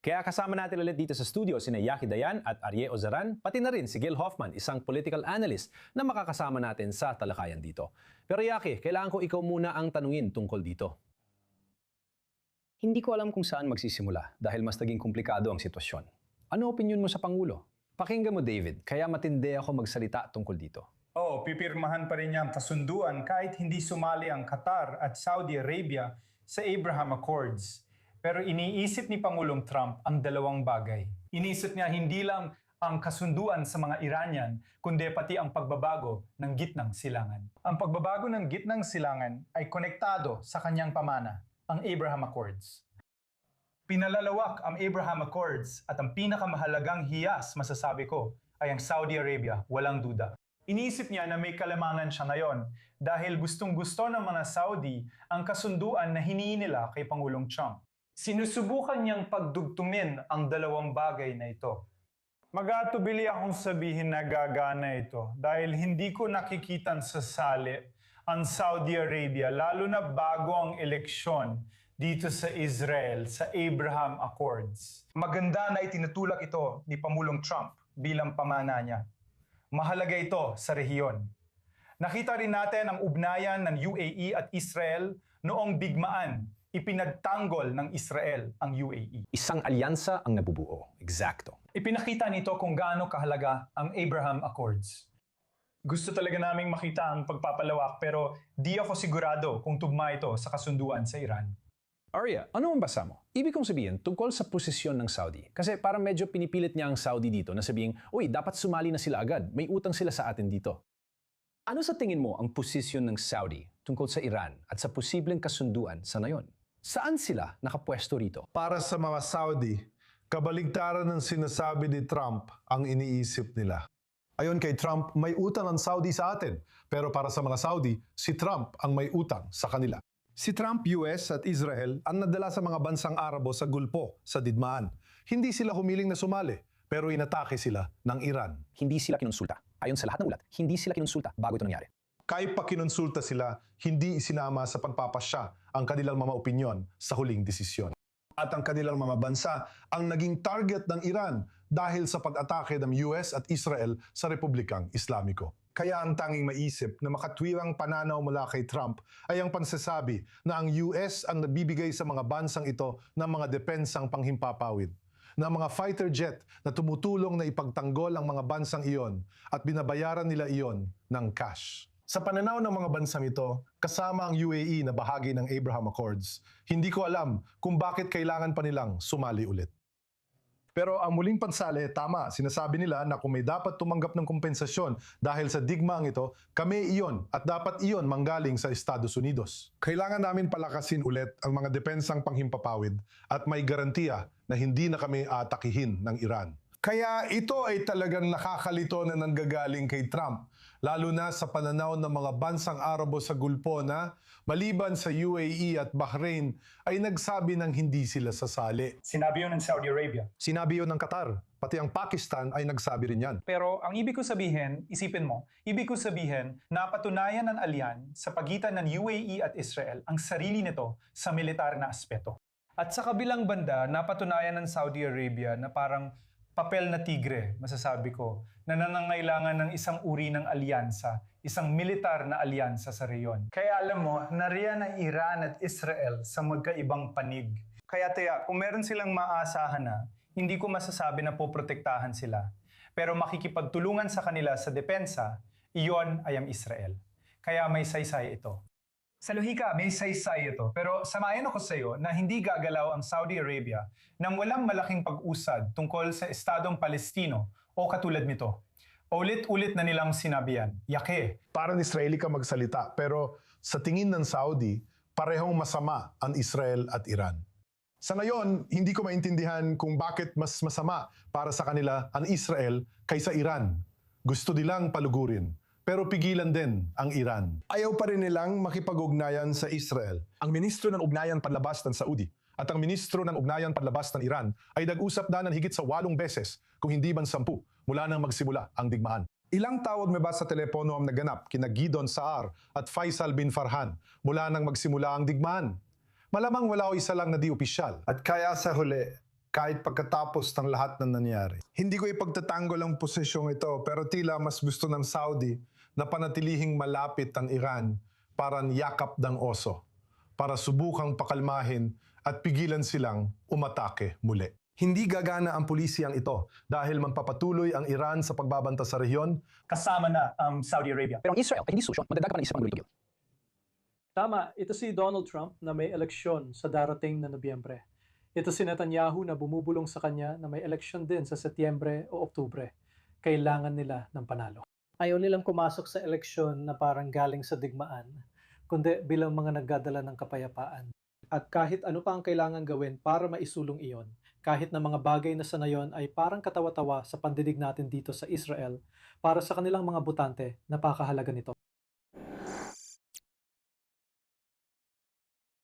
Kaya kasama natin ulit dito sa studio si Yaki Dayan at Arye Ozaran, pati na rin si Gil Hoffman, isang political analyst na makakasama natin sa talakayan dito. Pero Yaki, kailangan ko ikaw muna ang tanungin tungkol dito. Hindi ko alam kung saan magsisimula dahil mas naging komplikado ang sitwasyon. Ano opinion mo sa Pangulo? Pakinggan mo David, kaya matindi ako magsalita tungkol dito. Pipirmahan pa rin niya ang kasunduan kahit hindi sumali ang Qatar at Saudi Arabia sa Abraham Accords. Pero iniisip ni Pangulong Trump ang dalawang bagay. Iniisip niya hindi lang ang kasunduan sa mga Iranian, kundi pati ang pagbabago ng gitnang silangan. Ang pagbabago ng gitnang silangan ay konektado sa kanyang pamana, ang Abraham Accords. Pinalalawak ang Abraham Accords at ang pinakamahalagang hiyas, masasabi ko, ay ang Saudi Arabia, walang duda. Iniisip niya na may kalamangan siya ngayon dahil gustong-gusto ng mga Saudi ang kasunduan na hinihingi nila kay Pangulong Trump. Sinusubukan niyang pagdugtungin ang dalawang bagay na ito. Mag-aatubili akong sabihin na gagana ito dahil hindi ko nakikitan sa sali ang Saudi Arabia lalo na bago ang eleksyon dito sa Israel sa Abraham Accords. Maganda na itinutulak ito ni Pangulong Trump bilang pamana niya. Mahalaga ito sa rehiyon. Nakita rin natin ang ugnayan ng UAE at Israel noong bigmaan. Ipinagtanggol ng Israel ang UAE. Isang alyansa ang nabubuo. Eksakto. Ipinakita nito kung gaano kahalaga ang Abraham Accords. Gusto talaga naming makita ang pagpapalawak pero di ako sigurado kung tugma ito sa kasunduan sa Iran. Arya, ano ang basa mo? Ibig kong sabihin, tungkol sa posisyon ng Saudi. Kasi parang medyo pinipilit niya ang Saudi dito na sabihin, uy, dapat sumali na sila agad. May utang sila sa atin dito. Ano sa tingin mo ang posisyon ng Saudi tungkol sa Iran at sa posibleng kasunduan sa ngayon? Saan sila nakapwesto rito? Para sa mga Saudi, kabaligtaran ng sinasabi ni Trump ang iniisip nila. Ayon kay Trump, may utang ang Saudi sa atin. Pero para sa mga Saudi, si Trump ang may utang sa kanila. Si Trump, US at Israel ang nadala sa mga bansang Arabo sa Gulpo, sa digmaan. Hindi sila humiling na sumali, pero inatake sila ng Iran. Hindi sila kinonsulta. Ayon sa lahat ng ulat, hindi sila kinonsulta bago ito nangyari. Kahit pa kinonsulta sila, hindi isinama sa pagpapasya ang kanilang mga opinyon sa huling desisyon. At ang kanilang mga bansa ang naging target ng Iran dahil sa pag-atake ng US at Israel sa Republikang Islamiko. Kaya ang tanging maisip na makatwirang pananaw mula kay Trump ay ang pansasabi na ang US ang nabibigay sa mga bansang ito ng mga depensang panghimpapawid, ng mga fighter jet na tumutulong na ipagtanggol ang mga bansang iyon at binabayaran nila iyon ng cash. Sa pananaw ng mga bansang ito, kasama ang UAE na bahagi ng Abraham Accords, hindi ko alam kung bakit kailangan pa nilang sumali ulit. Pero ang muling pansali, tama, sinasabi nila na kung may dapat tumanggap ng kompensasyon dahil sa digmaang ito, kami iyon at dapat iyon manggaling sa Estados Unidos. Kailangan namin palakasin ulit ang mga depensang panghimpapawid at may garantiya na hindi na kami atakihin ng Iran. Kaya ito ay talagang nakakalito na nanggagaling kay Trump, lalo na sa pananaw ng mga bansang Arabo sa Gulpo na maliban sa UAE at Bahrain ay nagsabi ng hindi sila sasali. Sinabi yun ng Saudi Arabia. Sinabi yun ng Qatar, pati ang Pakistan ay nagsabi rin yan. Pero ang ibig ko sabihin, isipin mo, ibig ko sabihin, napatunayan ng alyan sa pagitan ng UAE at Israel ang sarili nito sa militar na aspeto. At sa kabilang banda, napatunayan ng Saudi Arabia na parang papel na tigre, masasabi ko, na nangangailangan ng isang uri ng alyansa, isang militar na alyansa sa reyon. Kaya alam mo, nariyan ang Iran at Israel sa magkaibang panig. Kaya kung meron silang maasahan na, hindi ko masasabi na poprotektahan sila. Pero makikipagtulungan sa kanila sa depensa, iyon ay ang Israel. Kaya may saysay ito. Sa lohika, may saysay ito. Pero samayan ako sa iyo na hindi gagalaw ang Saudi Arabia nang walang malaking pag-usad tungkol sa Estadong Palestino o katulad nito. Ulit-ulit na nilang sinabi yan. Yake. Parang Israeli ka magsalita, pero sa tingin ng Saudi, parehong masama ang Israel at Iran. Sa ngayon, hindi ko maintindihan kung bakit mas masama para sa kanila ang Israel kaysa Iran. Gusto nilang palugurin. Pero pigilan din ang Iran. Ayaw pa rin nilang makipag-ugnayan sa Israel. Ang ministro ng ugnayan panlabas ng Saudi at ang ministro ng ugnayan panlabas ng Iran ay nag-usap na ng higit sa 8 beses, kung hindi man 10, mula nang magsimula ang digmaan. Ilang tawag may ba sa telepono ang naganap kina Gideon Saar at Faisal bin Farhan mula nang magsimula ang digmaan? Malamang wala o isa lang na di opisyal. At kaya sa huli, kahit pagkatapos ng lahat ng nangyari. Hindi ko ipagtatanggol ang posisyong ito, pero tila mas gusto ng Saudi na panatilihing malapit ang Iran para yakap ng oso, para subukang pakalmahin at pigilan silang umatake muli. Hindi gagana ang pulisyang ito dahil magpapatuloy ang Iran sa pagbabanta sa rehiyon. Kasama na ang Saudi Arabia. Pero ang Israel ay hindi susyon, madagdagan pa ng isa pang gulo. Tama, ito si Donald Trump na may eleksyon sa darating na Nobyembre. Ito si Netanyahu na bumubulong sa kanya na may eleksyon din sa Setyembre o Oktubre. Kailangan nila ng panalo. Ayaw nilang pumasok sa eleksyon na parang galing sa digmaan, kundi bilang mga nagdadala ng kapayapaan. At kahit ano pa ang kailangan gawin para maisulong iyon, kahit na mga bagay na sa nayon ay parang katawa-tawa sa pandinig natin dito sa Israel, para sa kanilang mga botante, napakahalaga nito.